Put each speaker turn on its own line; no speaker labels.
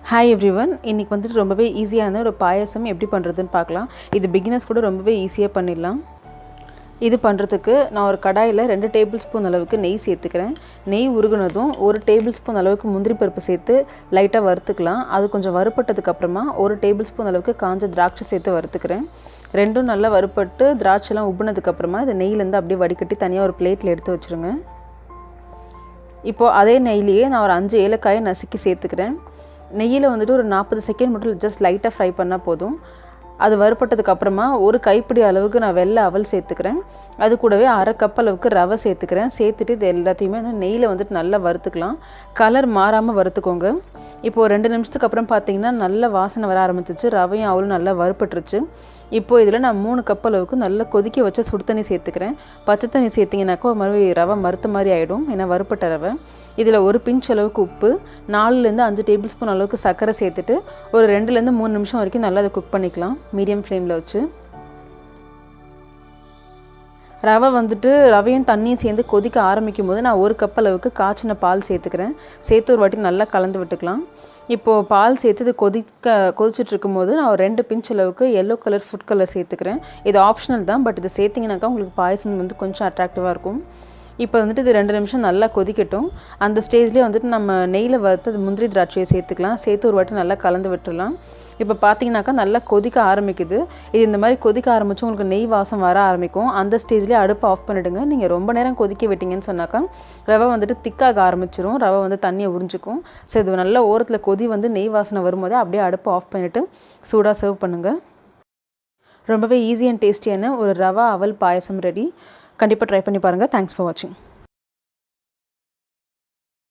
Hi everyone, இன்றைக்கி வந்துட்டு ரொம்பவே ஈஸியான ஒரு பாயசம் எப்படி பண்ணுறதுன்னு பார்க்கலாம். இது பிகினர்ஸ் கூட ரொம்பவே ஈஸியாக பண்ணிடலாம். இது பண்ணுறதுக்கு நான் ஒரு கடாயில் 2 டேபிள் ஸ்பூன் அளவுக்கு நெய் சேர்த்துக்கிறேன். நெய் உருகுனதும் 1 டேபிள் ஸ்பூன் அளவுக்கு முந்திரி பருப்பு சேர்த்து லைட்டாக வறுத்துக்கலாம். அது கொஞ்சம் வறுப்பட்டதுக்கப்புறமா 1 டேபிள் ஸ்பூன் அளவுக்கு காஞ்ச திராட்சை சேர்த்து வறுத்துக்கிறேன். ரெண்டும் நல்லா வறுப்பட்டு திராட்சைலாம் உப்புனதுக்கப்புறமா இந்த நெய்யிலேருந்து அப்படியே வடிகட்டி தனியாக ஒரு பிளேட்டில் எடுத்து வச்சுருங்க. இப்போது அதே நெய்லேயே நான் ஒரு 5 ஏலக்காயை நசுக்கி சேர்த்துக்கிறேன். நெய்யில் வந்துட்டு ஒரு 40 செகண்ட் மட்டும் ஜஸ்ட் லைட்டாக ஃப்ரை பண்ணால் போதும். அது வறுப்பட்டதுக்கப்புறமா ஒரு கைப்பிடி அளவுக்கு நான் வெள்ளை அவல் சேர்த்துக்கிறேன். அது கூடவே 1/2 கப் அளவுக்கு ரவை சேர்த்துக்கிறேன். சேர்த்துட்டு இது எல்லாத்தையுமே நெய்யில் வந்துட்டு நல்லா வறுத்துக்கலாம். கலர் மாறாமல் வறுத்துக்கோங்க. இப்போது 2 நிமிஷத்துக்கு அப்புறம் பார்த்தீங்கன்னா நல்ல வாசனை வர ஆரம்பிச்சிச்சு. ரவையும் அவளும் நல்லா வறுப்பட்டுருச்சு. இப்போது இதில் நான் 3 கப் அளவுக்கு நல்லா கொதிக்க வச்ச சுடு தண்ணி சேர்த்துக்கிறேன். பச்சை தண்ணி சேர்த்திங்கனாக்கா ஒரு மாதிரி ரவை மறுத்த மாதிரி ஆகிடும், ஏன்னா வறுப்பட்ட ரவை. இதில் ஒரு பிஞ்ச் அளவுக்கு உப்பு, 4லேருந்து 5 டேபிள் ஸ்பூன் அளவுக்கு சர்க்கரை சேர்த்துட்டு ஒரு 2லேருந்து 3 நிமிஷம் வரைக்கும் நல்லா அதை குக் பண்ணிக்கலாம் மீடியம் ஃப்ளேமில் வச்சு. ரவை வந்துட்டு ரவையும் தண்ணியும் சேர்ந்து கொதிக்க ஆரம்பிக்கும் போது நான் 1 கப் அளவுக்கு காய்ச்சின பால் சேர்த்துக்கிறேன். சேர்த்து ஒரு வாட்டி நல்லா கலந்து விட்டுக்கலாம். இப்போது பால் சேர்த்து இது கொதிச்சுட்டு இருக்கும்போது நான் ஒரு 2 பிஞ்ச் அளவுக்கு எல்லோ கலர் ஃபுட் கலர் சேர்த்துக்கிறேன். இது ஆப்ஷனல் தான், பட் இது சேர்த்திங்கனாக்கா உங்களுக்கு பாயசம் வந்து கொஞ்சம் அட்ராக்டிவாக இருக்கும். இப்போ வந்துட்டு இது 2 நிமிஷம் நல்லா கொதிக்கட்டும். அந்த ஸ்டேஜ்லேயே வந்துட்டு நம்ம நெய்யில் வறுத்து முந்திரி திராட்சையை சேர்த்துக்கலாம். சேர்த்து ஒரு வாட்டி நல்லா கலந்து விட்டுடலாம். இப்போ பார்த்தீங்கன்னாக்கா நல்லா கொதிக்க ஆரம்பிக்குது. இது இந்த மாதிரி கொதிக்க ஆரம்பிச்சு உங்களுக்கு நெய் வாசம் வர ஆரம்பிக்கும். அந்த ஸ்டேஜ்லேயே அடுப்பை ஆஃப் பண்ணிவிடுங்க. நீங்கள் ரொம்ப நேரம் கொதிக்க விட்டிங்கன்னு சொன்னாக்கா ரவை வந்துட்டு திக்காக ஆரம்பிச்சிரும். ரவை வந்து தண்ணியை உறிஞ்சிக்கும். ஸோ இது நல்லா ஓரத்தில் கொதி வந்து நெய் வாசனை வரும்போதே அப்படியே அடுப்பை ஆஃப் பண்ணிவிட்டு சூடாக சர்வ் பண்ணுங்கள். ரொம்பவே ஈஸி அண்ட் டேஸ்டியான ஒரு ரவா அவல் பாயசம் ரெடி. கண்டிப்பாக ட்ரை பண்ணி பாருங்கள். தேங்க்ஸ் ஃபார் வாட்சிங்.